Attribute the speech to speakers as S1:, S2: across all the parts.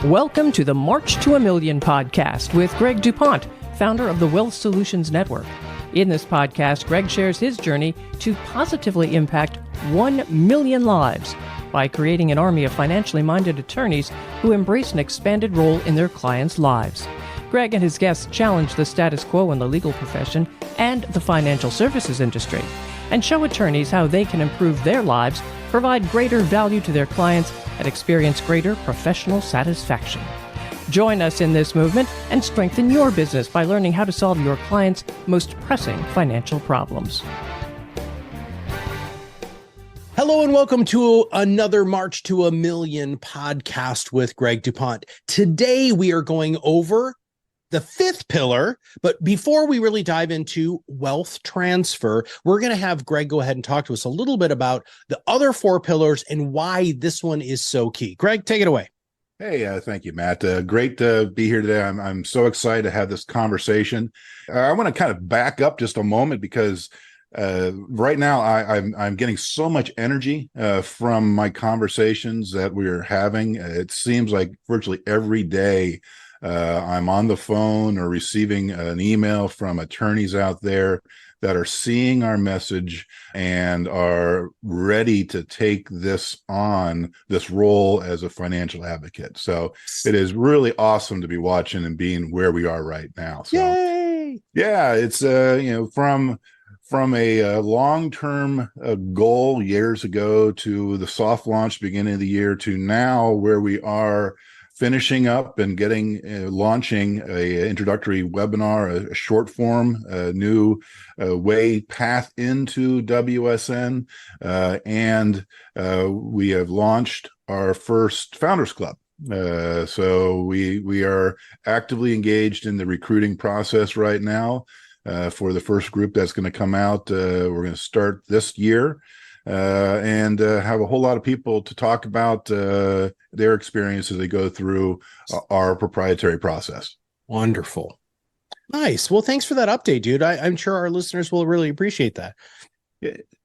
S1: Welcome to the March to a Million podcast with Greg DuPont, founder of the Wealth Solutions Network. In this podcast, Greg shares his journey to positively impact 1 million lives by creating an army of financially minded attorneys who embrace an expanded role in their clients' lives. Greg and his guests challenge the status quo in the legal profession and the financial services industry, and show attorneys how they can improve their lives, provide greater value to their clients, and experience greater professional satisfaction. Join us in this movement and strengthen your business by learning how to solve your clients' most pressing financial problems.
S2: Hello and welcome to another March to a Million podcast with Greg DuPont. Today we are going over the fifth pillar, but before we really dive into wealth transfer, we're going to have Greg go ahead and talk to us a little bit about the other four pillars and why this one is so key. Greg, take it away.
S3: Hey, thank you, Matt. Great to be here today. I'm so excited to have this conversation. I want to kind of back up just a moment because right now I'm getting so much energy from my conversations that we're having. It seems like virtually every day I'm on the phone or receiving an email from attorneys out there that are seeing our message and are ready to take this role as a financial advocate. So it is really awesome to be watching and being where we are right now. So,
S2: yay!
S3: Yeah, it's from a long-term goal years ago to the soft launch beginning of the year to now where we are finishing up and launching a introductory webinar, a short form, a new path into WSN, and we have launched our first Founders Club. So we are actively engaged in the recruiting process right now for the first group that's going to come out. We're going to start this year. And have a whole lot of people to talk about their experience as they go through our proprietary process.
S2: Wonderful. Nice. Well, thanks for that update, dude. I'm sure our listeners will really appreciate that.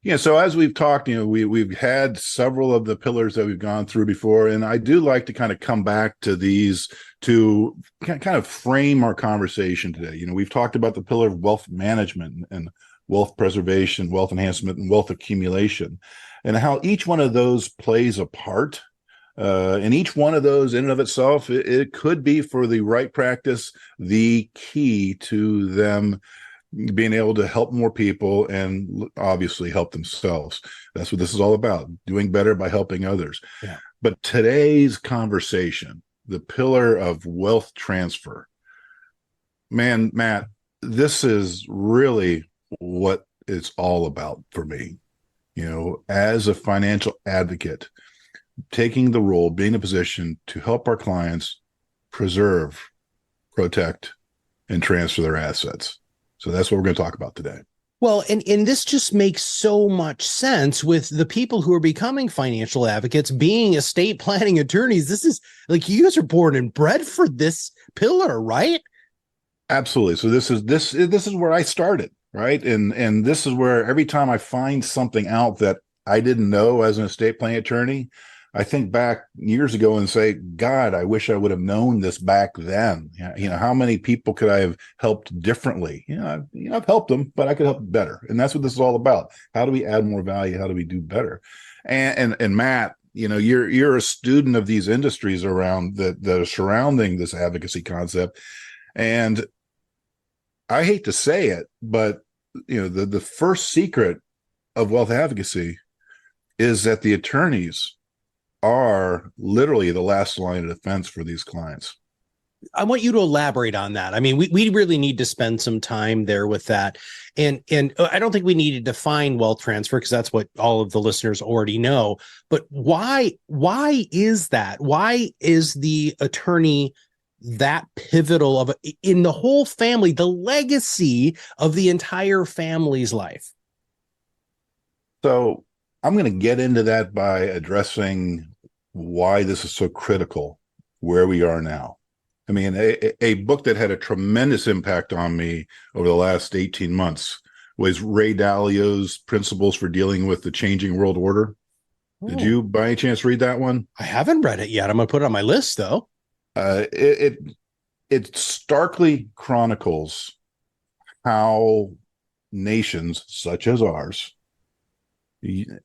S3: Yeah. So as we've talked, we've had several of the pillars that we've gone through before, and I do like to kind of come back to these to kind of frame our conversation today. We've talked about the pillar of wealth management and wealth preservation, wealth enhancement, and wealth accumulation, and how each one of those plays a part. And each one of those in and of itself, it could be for the right practice, the key to them being able to help more people and obviously help themselves. That's what this is all about, doing better by helping others.
S2: Yeah.
S3: But today's conversation, the pillar of wealth transfer, man, Matt, this is really what it's all about for me. As a financial advocate, taking the role, being in a position to help our clients preserve, protect, and transfer their assets. So that's what we're going to talk about today.
S2: Well, and this just makes so much sense with the people who are becoming financial advocates, being estate planning attorneys. This is like, you guys are born and bred for this pillar, right?
S3: Absolutely. So this is where I started. Right. And this is where every time I find something out that I didn't know as an estate planning attorney, I think back years ago and say, God, I wish I would have known this back then. How many people could I have helped differently? I've helped them, but I could help better. And that's what this is all about. How do we add more value? How do we do better? And Matt, you're a student of these industries around that are surrounding this advocacy concept. And I hate to say it, but the first secret of wealth advocacy is that the attorneys are literally the last line of defense for these clients.
S2: I want you to elaborate on that. I mean, we really need to spend some time there with that. And I don't think we need to define wealth transfer because that's what all of the listeners already know. But why is that? Why is the attorney that pivotal in the whole family, the legacy of the entire family's life?
S3: So I'm going to get into that by addressing why this is so critical where we are now. I mean, a book that had a tremendous impact on me over the last 18 months was Ray Dalio's Principles for Dealing with the Changing World Order. Did you by any chance read that one?
S2: I haven't read it yet. I'm going to put it on my list though.
S3: It starkly chronicles how nations such as ours,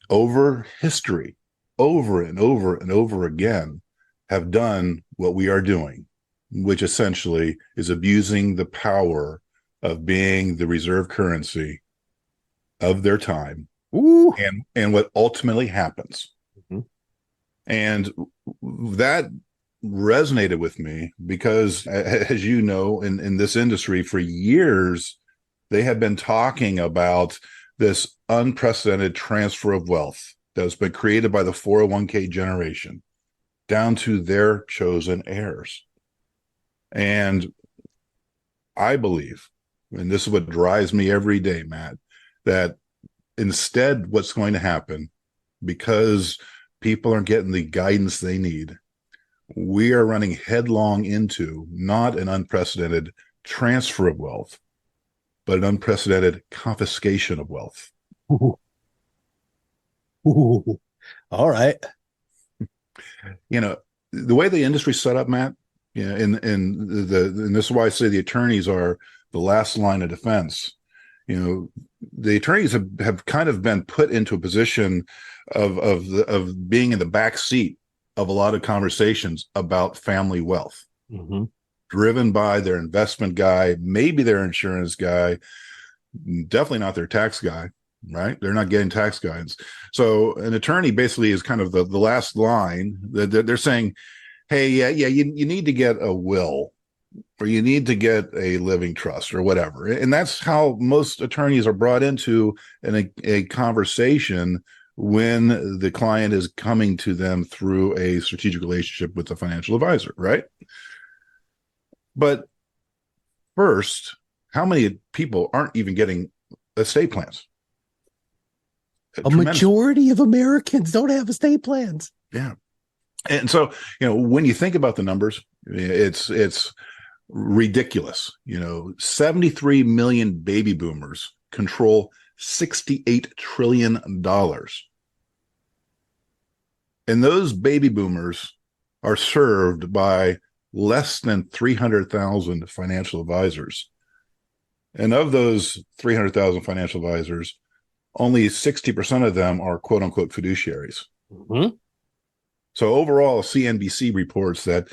S3: over history, over and over and over again, have done what we are doing, which essentially is abusing the power of being the reserve currency of their time.
S2: Ooh.
S3: And what ultimately happens.
S2: Mm-hmm.
S3: And that resonated with me because, as you know, in this industry for years, they have been talking about this unprecedented transfer of wealth that's been created by the 401k generation down to their chosen heirs. And I believe, and this is what drives me every day, Matt, that instead what's going to happen, because people aren't getting the guidance they need, we are running headlong into not an unprecedented transfer of wealth, but an unprecedented confiscation of wealth.
S2: Ooh. Ooh. All right.
S3: You know, the way the industry's set up, Matt, you know, and this is why I say the attorneys are the last line of defense. You know, the attorneys have kind of been put into a position of being in the back seat of a lot of conversations about family wealth,
S2: Mm-hmm.
S3: driven by their investment guy, maybe their insurance guy, definitely not their tax guy, right? They're not getting tax guidance. So an attorney basically is kind of the last line that they're saying, hey, you need to get a will, or you need to get a living trust or whatever. And that's how most attorneys are brought into a conversation when the client is coming to them through a strategic relationship with a financial advisor, right? But first, how many people aren't even getting estate plans?
S2: A majority of Americans don't have estate plans.
S3: Yeah. And so, you know, when you think about the numbers, it's ridiculous. You know, 73 million baby boomers control $68 trillion. And those baby boomers are served by less than 300,000 financial advisors. And of those 300,000 financial advisors, only 60% of them are quote unquote fiduciaries.
S2: Mm-hmm.
S3: So overall, CNBC reports that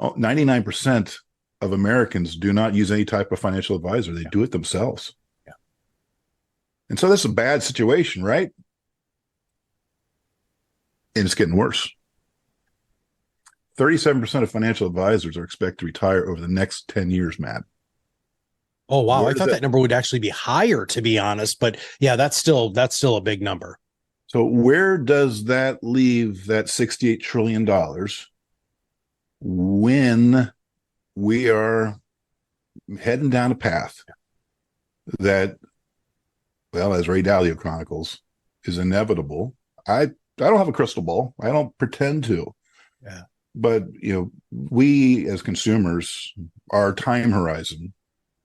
S3: 99% of Americans do not use any type of financial advisor. They do it themselves.
S2: Yeah.
S3: And so that's a bad situation, right? And it's getting worse. 37% of financial advisors are expected to retire over the next 10 years, Matt.
S2: Oh, wow. I thought that number would actually be higher, to be honest. But yeah, that's still a big number.
S3: So where does that leave that $68 trillion when we are heading down a path that, well, as Ray Dalio chronicles, is inevitable? I don't have a crystal ball. I don't pretend to.
S2: Yeah.
S3: But, you know, we as consumers, our time horizon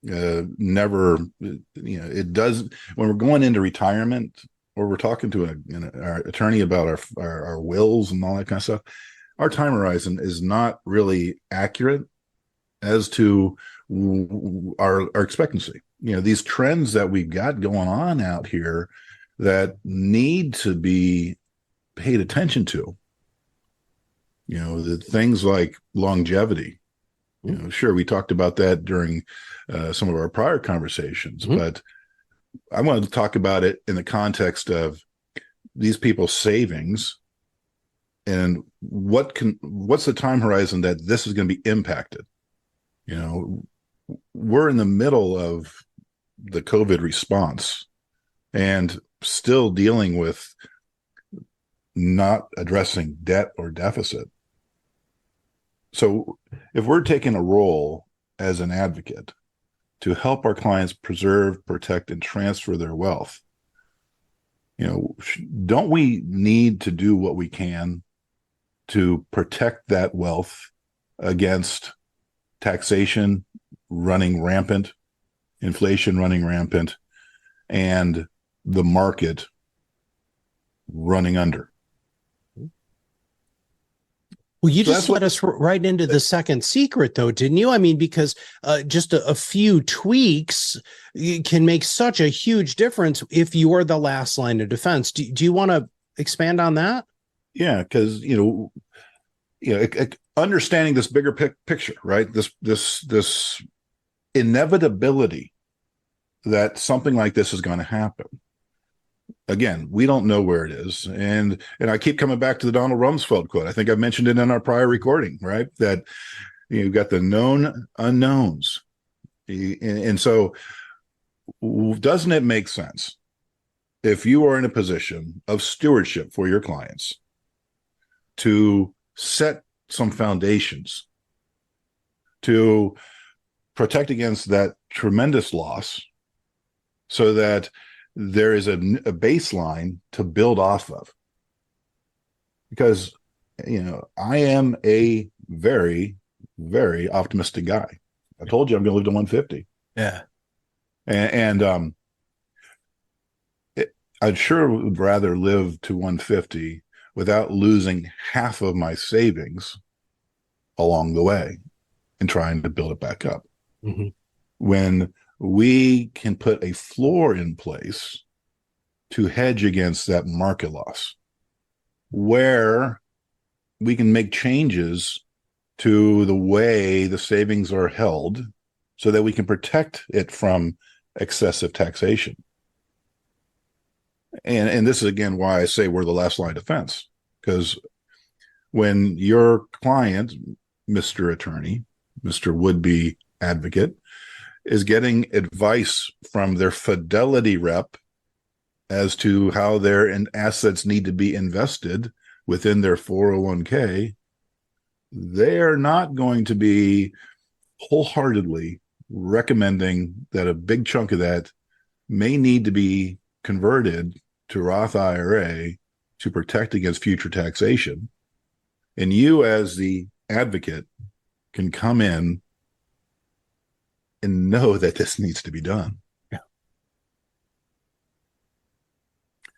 S3: never, you know, it does, when we're going into retirement or we're talking to our attorney about our wills and all that kind of stuff, our time horizon is not really accurate as to our expectancy. You know, these trends that we've got going on out here that need to be paid attention to. You know, the things like longevity. You know, sure, we talked about that during some of our prior conversations, but I wanted to talk about it in the context of these people's savings and what's the time horizon that this is going to be impacted. You know, we're in the middle of the COVID response and still dealing with not addressing debt or deficit. So if we're taking a role as an advocate to help our clients preserve, protect, and transfer their wealth, you know, don't we need to do what we can to protect that wealth against taxation running rampant, inflation running rampant, and the market running under?
S2: Well, you just led us right into the second secret, though, didn't you? I mean, because just a few tweaks can make such a huge difference if you are the last line of defense. Do you want to expand on that?
S3: Yeah, because understanding this bigger picture, right? This inevitability that something like this is going to happen. Again, we don't know where it is. And I keep coming back to the Donald Rumsfeld quote. I think I mentioned it in our prior recording, right? That you've got the known unknowns. And so doesn't it make sense if you are in a position of stewardship for your clients to set some foundations to protect against that tremendous loss so that there is a baseline to build off of? Because, I am a very, very optimistic guy. I told you I'm going to live to 150.
S2: Yeah.
S3: And I sure would rather live to 150 without losing half of my savings along the way and trying to build it back up.
S2: Mm-hmm.
S3: When we can put a floor in place to hedge against that market loss, where we can make changes to the way the savings are held so that we can protect it from excessive taxation. And this is, again, why I say we're the last line of defense, because when your client, Mr. Attorney, Mr. Would-be advocate, is getting advice from their fidelity rep as to how their assets need to be invested within their 401k, they are not going to be wholeheartedly recommending that a big chunk of that may need to be converted to Roth IRA to protect against future taxation. And you, as the advocate, can come in and know that this needs to be done.
S2: Yeah.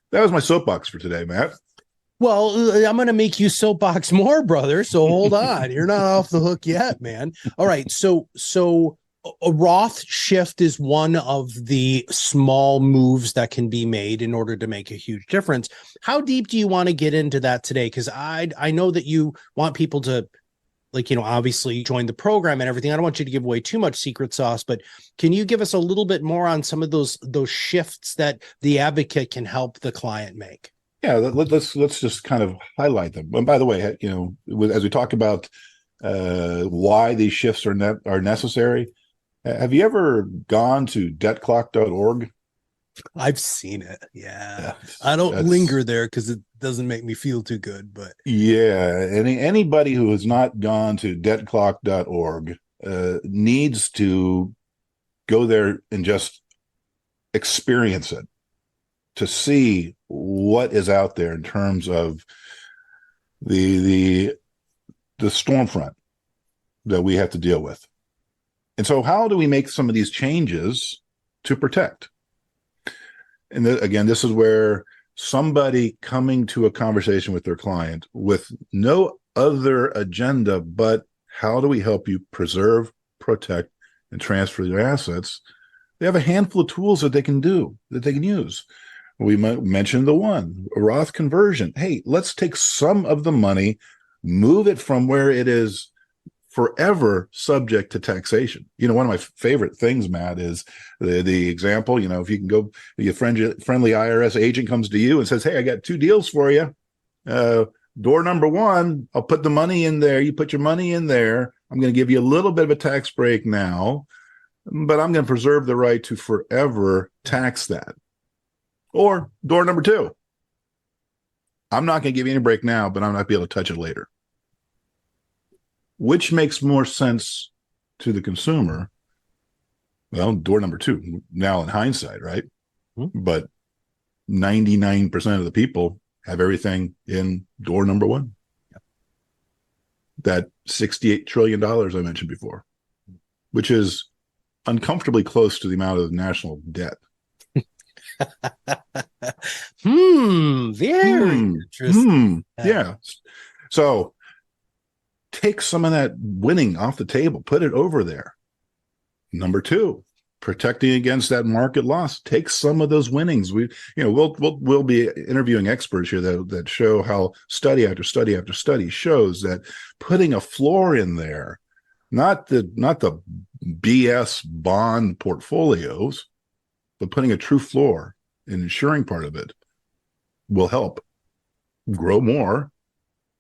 S3: That was my soapbox for today, Matt.
S2: Well, I'm going to make you soapbox more, brother. So hold on. You're not off the hook yet, man. All right. So a Roth shift is one of the small moves that can be made in order to make a huge difference. How deep do you want to get into that today? Because I know that you want people to, obviously join the program and everything. I don't want you to give away too much secret sauce, but can you give us a little bit more on some of those shifts that the advocate can help the client make?
S3: Yeah, let's just kind of highlight them. And by the way, as we talk about why these shifts are necessary, have you ever gone to debtclock.org?
S2: I've seen it. Yeah. I don't linger there because it doesn't make me feel too good. But
S3: yeah, anybody who has not gone to debtclock.org needs to go there and just experience it, to see what is out there in terms of the storm front that we have to deal with. And so how do we make some of these changes to protect? And again, this is where somebody coming to a conversation with their client with no other agenda but how do we help you preserve, protect, and transfer your assets, they have a handful of tools that they can use. We might mention the one, a Roth conversion. Hey, let's take some of the money, move it from where it is forever subject to taxation. One of my favorite things, Matt, is the example, if you can go, your friendly IRS agent comes to you and says, hey, I got 2 deals for you. Door number 1, I'll put the money in there. You put your money in there. I'm going to give you a little bit of a tax break now, but I'm going to preserve the right to forever tax that. Or door number 2, I'm not going to give you any break now, but I'm not going to be able to touch it later. Which makes more sense to the consumer? Well, door number 2, now in hindsight, right?
S2: Mm-hmm.
S3: But 99% of the people have everything in door number 1.
S2: Yep.
S3: That $68 trillion I mentioned before, which is uncomfortably close to the amount of national debt.
S2: Very interesting.
S3: Yeah. So take some of that winning off the table, put it over there. Number two, protecting against that market loss. Take some of those winnings. We'll be interviewing experts here that show how study after study after study shows that putting a floor in there, not the BS bond portfolios, but putting a true floor and insuring part of it will help grow more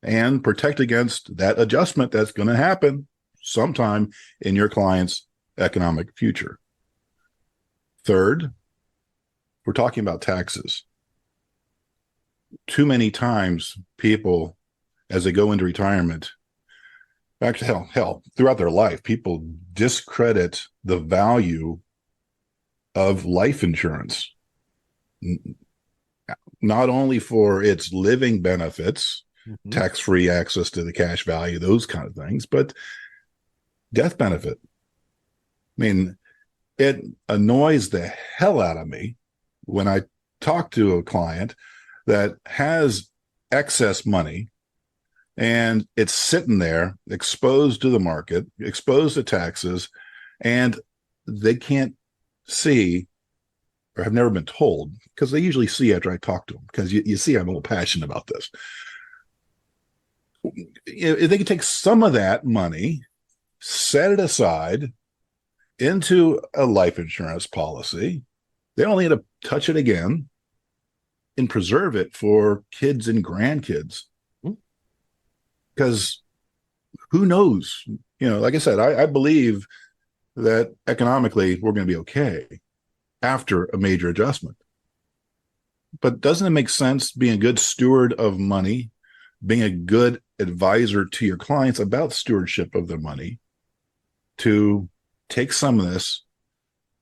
S3: and protect against that adjustment that's going to happen sometime in your client's economic future. Third, we're talking about taxes. Too many times people, as they go into retirement, actually, hell, throughout their life, people discredit the value of life insurance, not only for its living benefits, tax-free access to the cash value, those kind of things, but death benefit. I mean, it annoys the hell out of me when I talk to a client that has excess money and it's sitting there exposed to the market, exposed to taxes, and they can't see or have never been told, because they usually see after I talk to them, because you see I'm a little passionate about this. If they can take some of that money, set it aside into a life insurance policy, they only need to touch it again and preserve it for kids and grandkids. Because who knows? Like I said, I believe that economically we're going to be okay after a major adjustment. But doesn't it make sense being a good steward of money, being a good advisor to your clients about stewardship of their money, to take some of this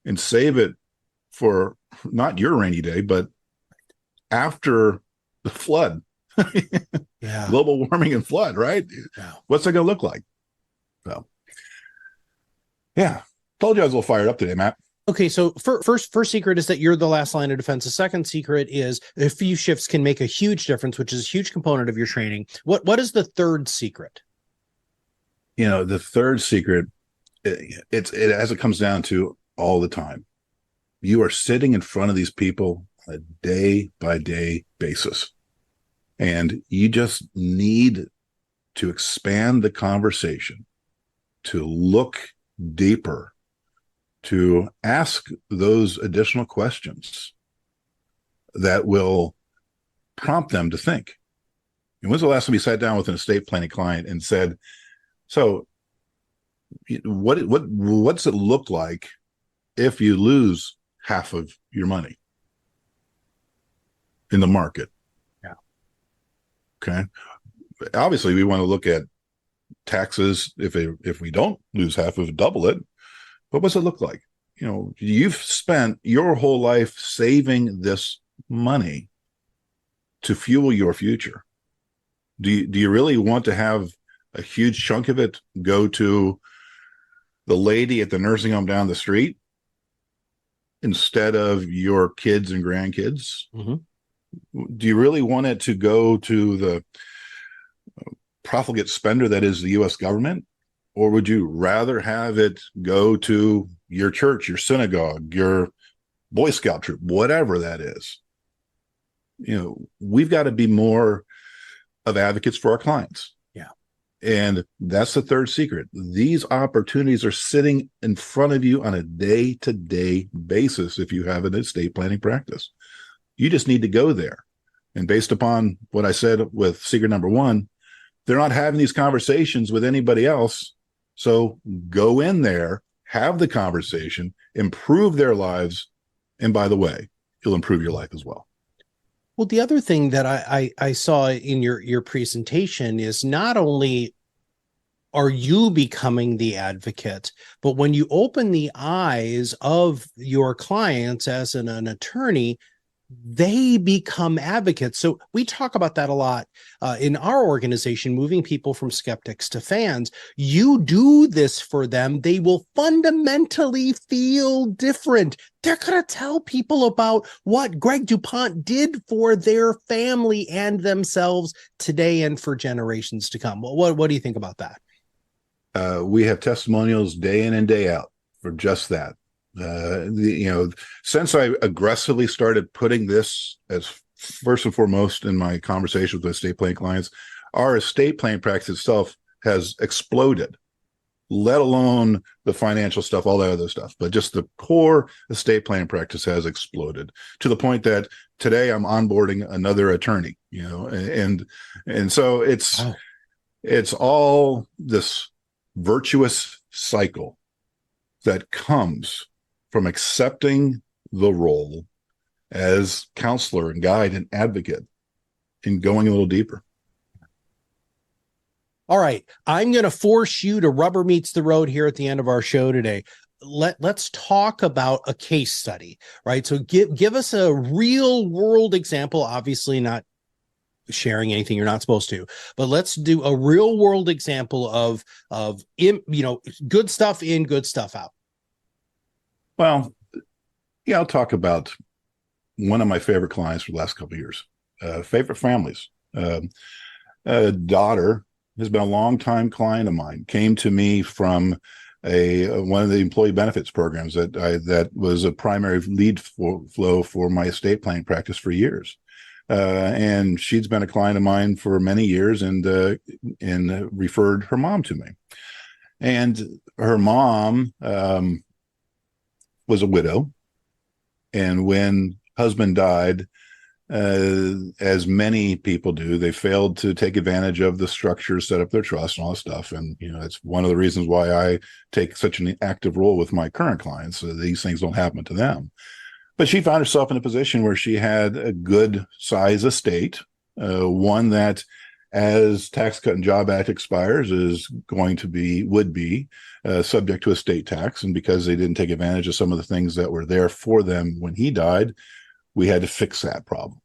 S3: and save it for not your rainy day, but after the flood?
S2: Yeah.
S3: Global warming and flood, right?
S2: Yeah.
S3: What's that going to look like? So, yeah, told you I was a little fired up today, Matt.
S2: Okay, so first secret is that you're the last line of defense. The second secret is a few shifts can make a huge difference, which is a huge component of your training. What is the third secret?
S3: The third secret, as it comes down to all the time, you are sitting in front of these people on a day-by-day basis. And you just need to expand the conversation, to look deeper, to ask those additional questions that will prompt them to think. And when's the last time you sat down with an estate planning client and said, so what's it look like if you lose half of your money in the market? Okay. Obviously, we want to look at taxes if we don't lose half of it, double it. But what's it look like? You've spent your whole life saving this money to fuel your future. Do you really want to have a huge chunk of it go to the lady at the nursing home down the street instead of your kids and grandkids? Mm-hmm. Do you really want it to go to the profligate spender that is the U.S. government? Or would you rather have it go to your church, your synagogue, your Boy Scout troop, whatever that is? We've got to be more of advocates for our clients.
S2: Yeah.
S3: And that's the third secret. These opportunities are sitting in front of you on a day-to-day basis if you have an estate planning practice. You just need to go there. And based upon what I said with secret number one, they're not having these conversations with anybody else. So go in there, have the conversation, improve their lives. And by the way, you'll improve your life as well.
S2: Well, the other thing that I saw in your presentation is not only are you becoming the advocate, but when you open the eyes of your clients as an attorney, they become advocates. So we talk about that a lot in our organization, moving people from skeptics to fans. You do this for them. They will fundamentally feel different. They're going to tell people about what Greg DuPont did for their family and themselves today and for generations to come. What do you think about that?
S3: We have testimonials day in and day out for just that. Since I aggressively started putting this as first and foremost in my conversations with estate planning clients, our estate planning practice itself has exploded, let alone the financial stuff, all that other stuff. But just the core estate planning practice has exploded to the point that today I'm onboarding another attorney, and so it's all this virtuous cycle that comes from accepting the role as counselor and guide and advocate and going a little deeper.
S2: All right. I'm going to force you to rubber meets the road here at the end of our show today. Let's talk about a case study, right? So give us a real world example, obviously not sharing anything you're not supposed to, but let's do a real world example of good stuff in, good stuff out.
S3: Well, yeah, I'll talk about one of my favorite clients for the last couple of years, favorite families. A daughter has been a longtime client of mine, came to me from one of the employee benefits programs that was a primary lead flow for my estate planning practice for years. And she's been a client of mine for many years and referred her mom to me. And her mom was a widow. And when husband died, as many people do, they failed to take advantage of the structures, set up their trust and all that stuff. And, it's one of the reasons why I take such an active role with my current clients. So these things don't happen to them. But she found herself in a position where she had a good size estate, one that, as Tax Cut and Job Act expires, would be subject to estate tax. And because they didn't take advantage of some of the things that were there for them when he died, we had to fix that problem.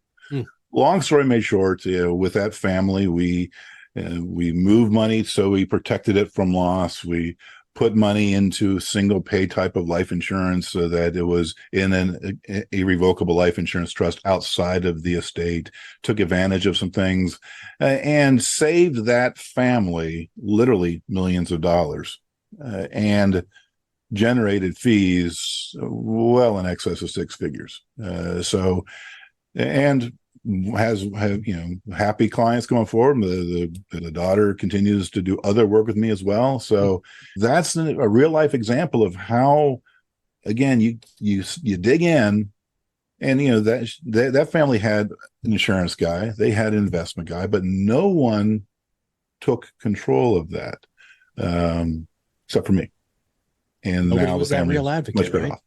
S3: Long story made short, with that family, we moved money, so we protected it from loss. We put money into single pay type of life insurance so that it was in an irrevocable life insurance trust outside of the estate, took advantage of some things, and saved that family literally millions of dollars, and generated fees well in excess of six figures. And have happy clients going forward. The daughter continues to do other work with me as well. So that's a real life example of how, again, you dig in, and that family had an insurance guy, they had an investment guy, but no one took control of that except for me. And
S2: nobody
S3: now
S2: was
S3: the family
S2: that real advocate,
S3: much better
S2: right?
S3: off.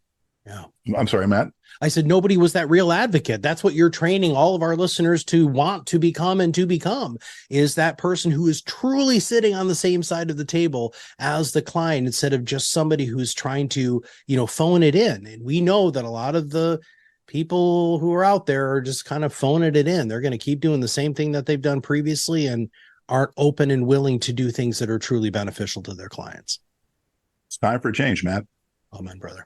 S2: Yeah.
S3: I'm sorry, Matt.
S2: I said nobody was that real advocate. That's what you're training all of our listeners to want to become and to become, is that person who is truly sitting on the same side of the table as the client, instead of just somebody who's trying to, phone it in. And we know that a lot of the people who are out there are just kind of phoning it in. They're going to keep doing the same thing that they've done previously and aren't open and willing to do things that are truly beneficial to their clients.
S3: It's time for a change, Matt.
S2: Amen, brother.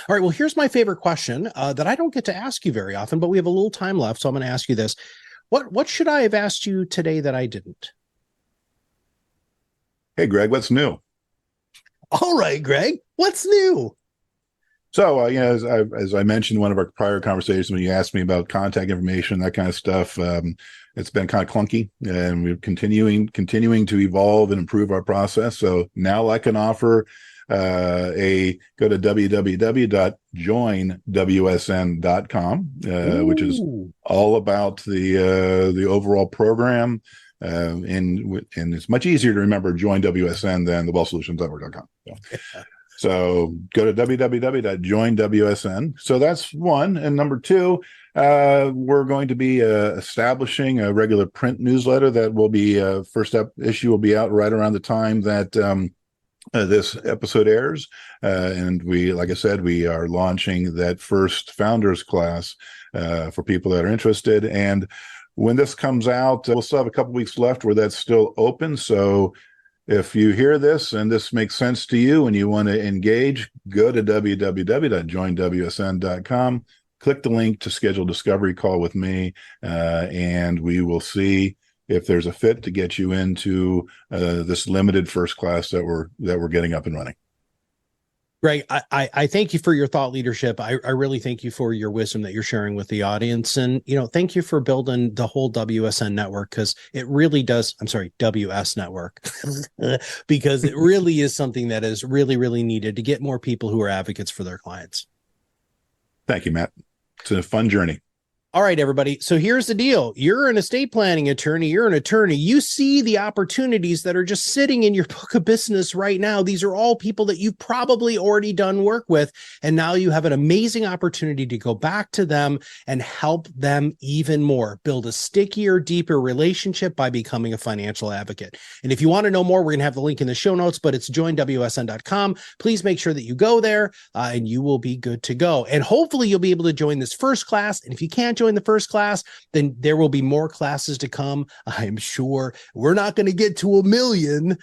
S2: All right. Well, here's my favorite question that I don't get to ask you very often, but we have a little time left. So I'm going to ask you this. What should I have asked you today that I didn't?
S3: Hey, Greg, what's new?
S2: All right, Greg, what's new?
S3: So, as I mentioned in one of our prior conversations, when you asked me about contact information, that kind of stuff, it's been kind of clunky, and we're continuing to evolve and improve our process. So now I can offer go to www.joinwsn.com, which is all about the overall program. And it's much easier to remember Join WSN than the wealthsolutionsnetwork.com. So go to www.joinwsn. So that's one. And number two, we're going to be establishing a regular print newsletter that will be first issue will be out right around the time that this episode airs. And like I said, we are launching that first founders class for people that are interested. And when this comes out, we'll still have a couple weeks left where that's still open. So if you hear this and this makes sense to you and you want to engage, go to www.joinwsn.com, click the link to schedule a discovery call with me, and we will see if there's a fit to get you into this limited first class that we're getting up and running.
S2: Greg, I thank you for your thought leadership. I really thank you for your wisdom that you're sharing with the audience. And, thank you for building the whole WSN network, because it really does. I'm sorry, WS network, because it really is something that is really, really needed to get more people who are advocates for their clients.
S3: Thank you, Matt. It's a fun journey.
S2: All right, everybody. So here's the deal. You're an estate planning attorney. You're an attorney. You see the opportunities that are just sitting in your book of business right now. These are all people that you've probably already done work with. And now you have an amazing opportunity to go back to them and help them even more, build a stickier, deeper relationship by becoming a financial advocate. And if you want to know more, we're going to have the link in the show notes, but it's joinwsn.com. Please make sure that you go there and you will be good to go. And hopefully you'll be able to join this first class. And if you can't join the first class, then there will be more classes to come. I'm sure we're not going to get to 1 million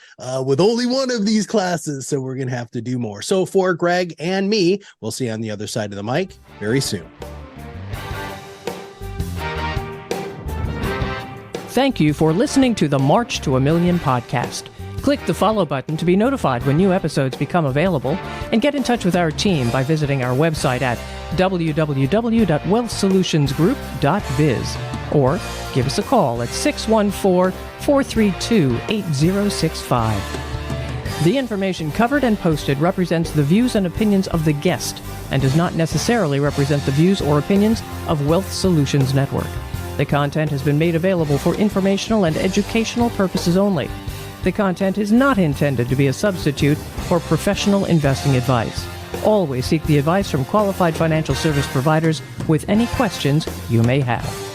S2: with only one of these classes, so we're going to have to do more. So for Greg and me, we'll see you on the other side of the mic very soon.
S1: Thank you for listening to the March to 1 Million podcast. Click the follow button to be notified when new episodes become available, and get in touch with our team by visiting our website at www.wealthsolutionsgroup.biz, or give us a call at 614-432-8065. The information covered and posted represents the views and opinions of the guest and does not necessarily represent the views or opinions of Wealth Solutions Network. The content has been made available for informational and educational purposes only. The content is not intended to be a substitute for professional investing advice. Always seek the advice from qualified financial service providers with any questions you may have.